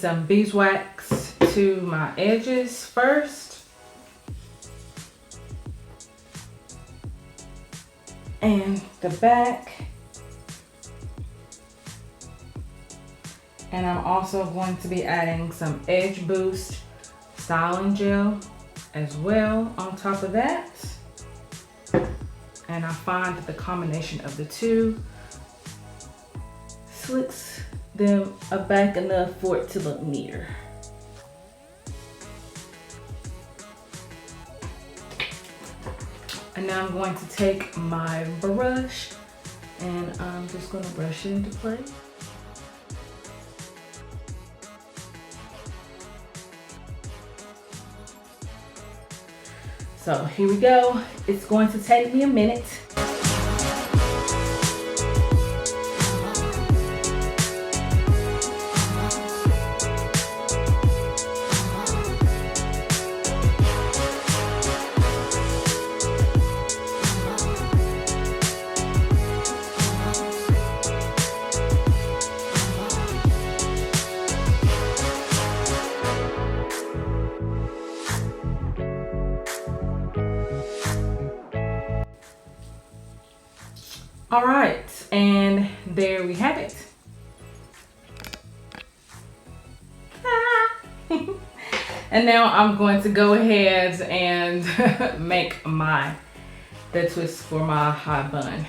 some beeswax to my edges first. And the back. And I'm also going to be adding some Edge Boost styling gel as well on top of that. And I find that the combination of the two slicks them back enough for it to look neater. And now I'm going to take my brush and I'm just going to brush it into place. So here we go. It's going to take me a minute. All right, and there we have it. And now I'm going to go ahead and make the twist for my high bun.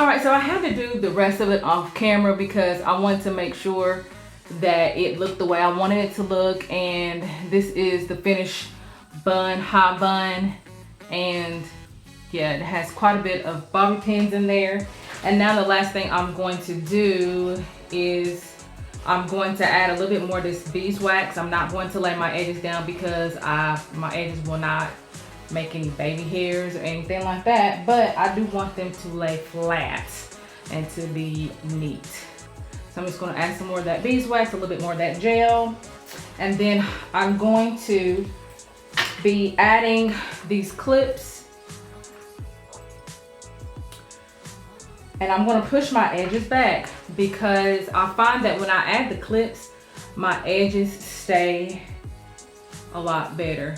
Alright, so I had to do the rest of it off camera because I wanted to make sure that it looked the way I wanted it to look. And this is the finished bun, high bun. And yeah, it has quite a bit of bobby pins in there. And now the last thing I'm going to do is I'm going to add a little bit more of this beeswax. I'm not going to lay my edges down because my edges will not make any baby hairs or anything like that, but I do want them to lay flat and to be neat. So I'm just going to add some more of that beeswax, a little bit more of that gel, and then I'm going to be adding these clips, and I'm going to push my edges back because I find that when I add the clips, my edges stay a lot better.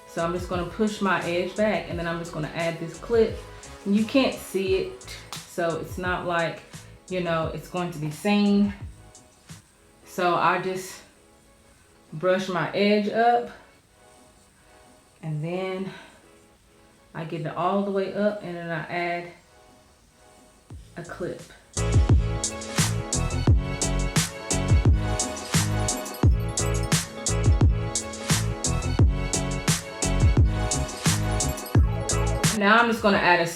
So I'm just going to push my edge back, and then I'm just going to add this clip. And you can't see it, so it's not like, you know, it's going to be seen. So I just brush my edge up, and then I get it all the way up, and then I add a clip. Now I'm just going to add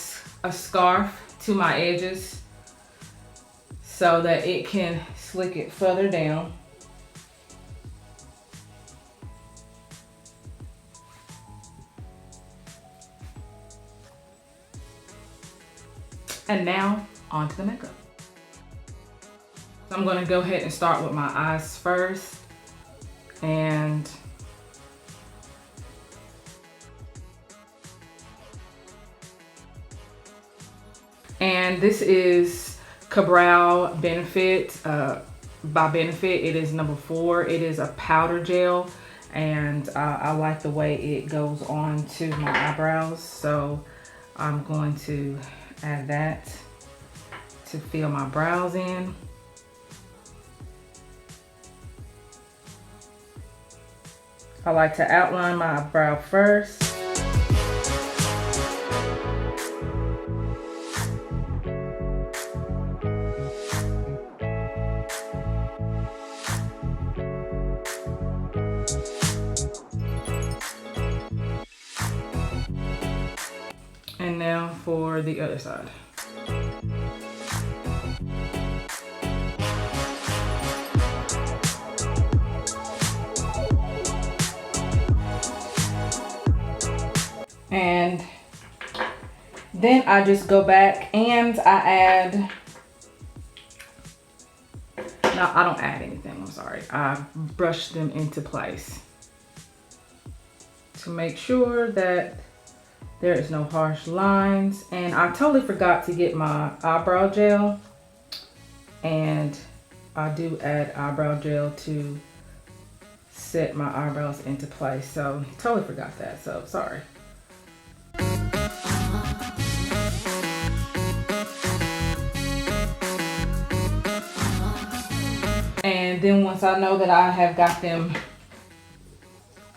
a scarf to my edges so that it can slick it further down. And now on to the makeup. So I'm going to go ahead and start with my eyes first. And this is Cabral Benefit. By Benefit, it is number 4. It is a powder gel, and I like the way it goes on to my eyebrows. So I'm going to add that to fill my brows in. I like to outline my brow first. And now for the other side. Then I just go back and I add, no, I don't add anything, I'm sorry. I brush them into place to make sure that there is no harsh lines. And I totally forgot to get my eyebrow gel, and I do add eyebrow gel to set my eyebrows into place. So totally forgot that, so sorry. And then once I know that I have got them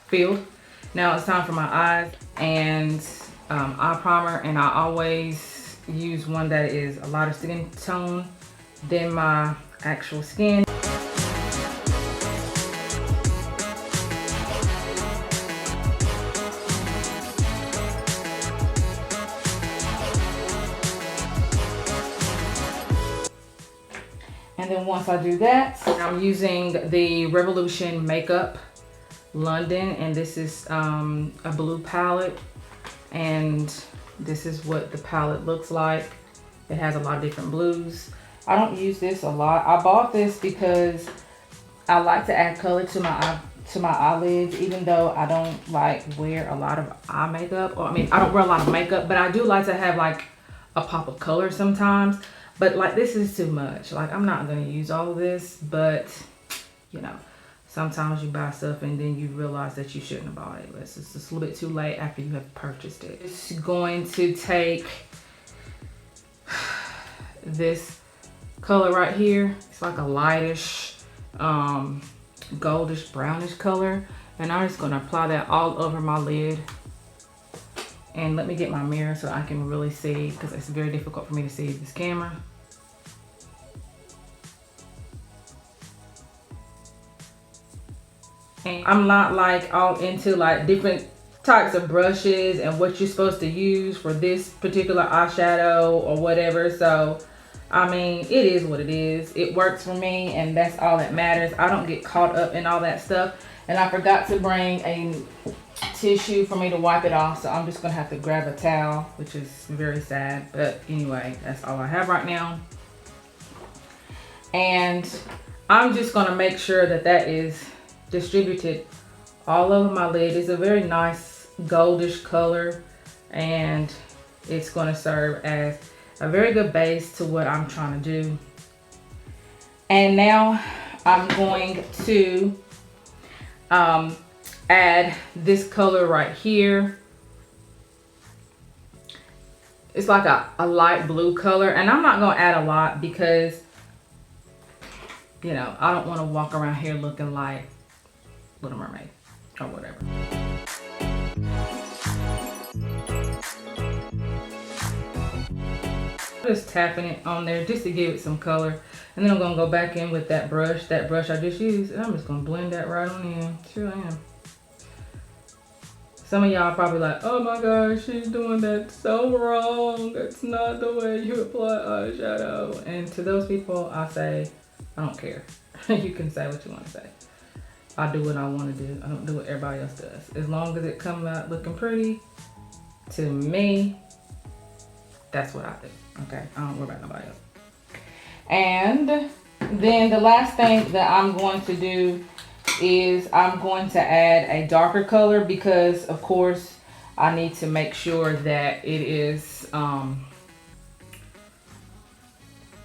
filled, now it's time for my eyes and eye primer. And I always use one that is a lighter skin tone than my actual skin. And then once I do that, I'm using the Revolution Makeup London, and this is a blue palette, and this is what the palette looks like. It has a lot of different blues. I don't use this a lot. I bought this because I like to add color to my eyelids, even though I don't like wear a lot of eye makeup. Or I mean, I don't wear a lot of makeup, but I do like to have like a pop of color sometimes. But like, this is too much. Like, I'm not gonna use all of this, but you know, sometimes you buy stuff and then you realize that you shouldn't have bought it. It's just a little bit too late after you have purchased it. It's going to take this color right here. It's like a lightish, goldish, brownish color. And I'm just gonna apply that all over my lid. And let me get my mirror so I can really see, because it's very difficult for me to see this camera. And I'm not like all into like different types of brushes and what you're supposed to use for this particular eyeshadow or whatever. So, I mean, it is what it is. It works for me, and that's all that matters. I don't get caught up in all that stuff. And I forgot to bring a tissue for me to wipe it off, so I'm just gonna have to grab a towel, which is very sad, but anyway, that's all I have right now. And I'm just gonna make sure that that is distributed all over my lid. It's a very nice goldish color, and it's gonna serve as a very good base to what I'm trying to do. And now I'm going to add this color right here. It's like a light blue color, and I'm not gonna add a lot because, you know, I don't want to walk around here looking like Little Mermaid or whatever. Just tapping it on there just to give it some color, and then I'm gonna go back in with that brush I just used, and I'm just gonna blend that right on in. Sure I am. Some of y'all probably like, oh my gosh, she's doing that so wrong. That's not the way you apply eyeshadow. And to those people, I say, I don't care. You can say what you want to say. I do what I want to do. I don't do what everybody else does. As long as it comes out looking pretty, to me, that's what I do. Okay, I don't worry about nobody else. And then the last thing that I'm going to do is I'm going to add a darker color, because of course I need to make sure that it is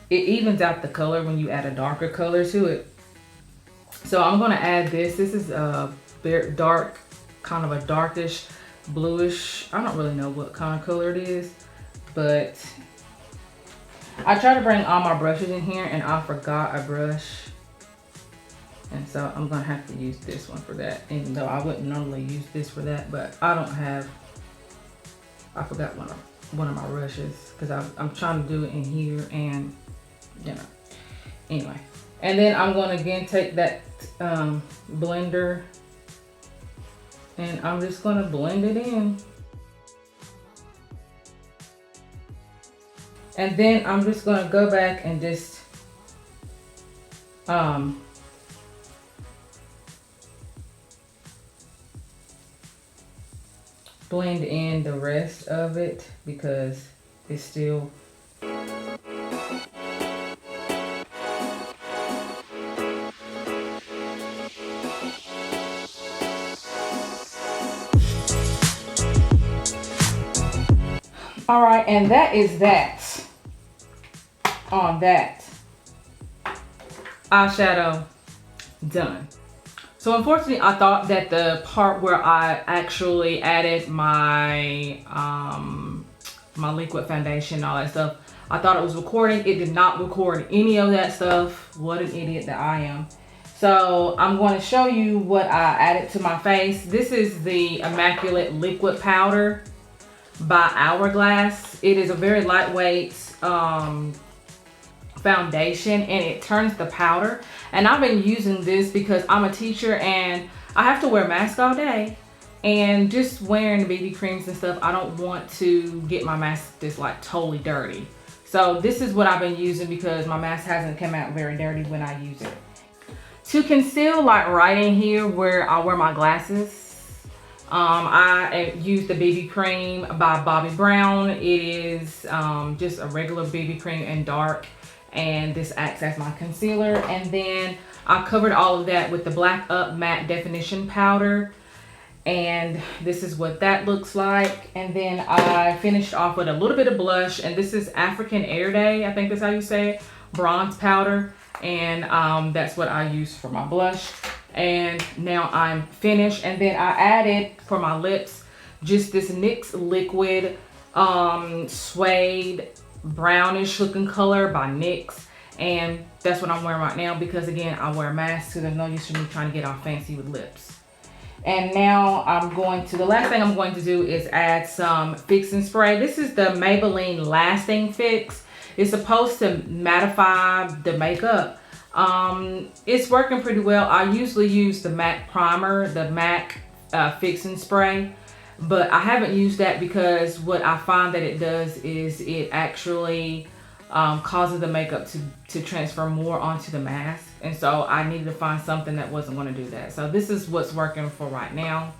it evens out the color when you add a darker color to it. So I'm going to add this. This is a very dark, kind of a darkish bluish. I don't really know what kind of color it is, but I try to bring all my brushes in here and I forgot a brush. And so I'm gonna have to use this one for that, even though I wouldn't normally use this for that, but I forgot one of my brushes, because I'm trying to do it in here, and you know, anyway. And then I'm gonna again take that blender, and I'm just gonna blend it in. And then I'm just gonna go back and just blend in the rest of it, because is still. All right, and that is that on that eyeshadow done. So unfortunately, I thought that the part where I actually added my my liquid foundation and all that stuff, I thought it was recording. It did not record any of that stuff. What an idiot that I am. So I'm going to show you what I added to my face. This is the Immaculate Liquid Powder by Hourglass. It is a very lightweight foundation, and it turns the powder. And I've been using this because I'm a teacher and I have to wear a mask all day, and just wearing BB creams and stuff, I don't want to get my mask just like totally dirty. So this is what I've been using because my mask hasn't come out very dirty when I use it. To conceal like right in here where I wear my glasses, I use the BB cream by Bobbi Brown. It is just a regular BB cream in dark, and this acts as my concealer. And then I covered all of that with the Black Up Matte Definition Powder, and this is what that looks like. And then I finished off with a little bit of blush, and this is African Air Day, I think that's how you say it, bronze powder, and that's what I use for my blush. And now I'm finished. And then I added for my lips just this NYX liquid suede brownish looking color by NYX, and that's what I'm wearing right now because again I wear a mask, so there's no use for me trying to get all fancy with lips. And now the last thing I'm going to do is add some fixing spray. This is the Maybelline Lasting Fix. It's supposed to mattify the makeup. It's working pretty well. I usually use the MAC primer, the MAC fixing spray, but I haven't used that because what I find that it does is it actually causes the makeup to transfer more onto the mask, and so I needed to find something that wasn't going to do that. So this is what's working for right now.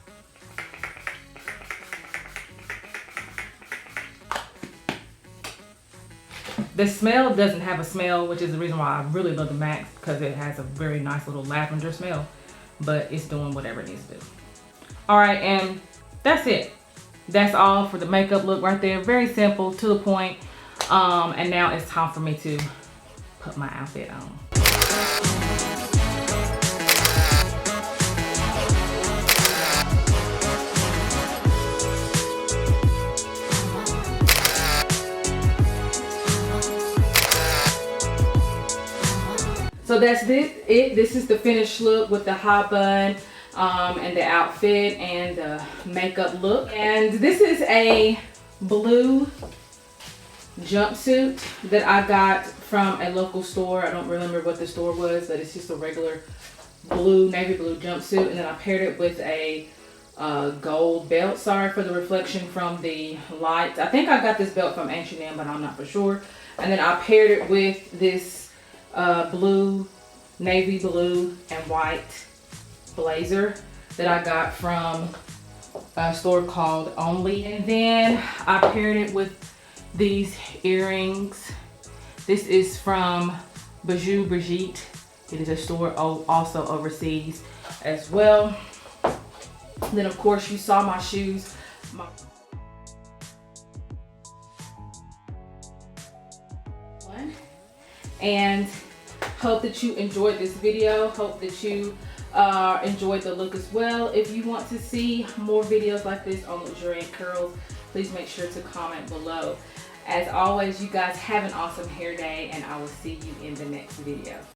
The smell doesn't have a smell, which is the reason why I really love the MAC, because it has a very nice little lavender smell, but it's doing whatever it needs to do. All right, and that's it. That's all for the makeup look right there. Very simple, to the point. And now it's time for me to put my outfit on. So that's it. This is the finished look with the high bun and the outfit and the makeup look. And this is a blue jumpsuit that I got from a local store. I don't remember what the store was, but it's just a regular blue, navy blue jumpsuit. And then I paired it with a gold belt. Sorry for the reflection from the lights. I think I got this belt from H&M, but I'm not for sure. And then I paired it with this blue, navy blue and white blazer that I got from a store called Only. And then I paired it with these earrings. This is from Bijou Brigitte. It is a store also overseas as well. Then of course you saw my shoes. And hope that you enjoyed this video. Hope that you enjoyed the look as well. If you want to see more videos like this on luxuriant curls, please make sure to comment below. As always, you guys have an awesome hair day, and I will see you in the next video.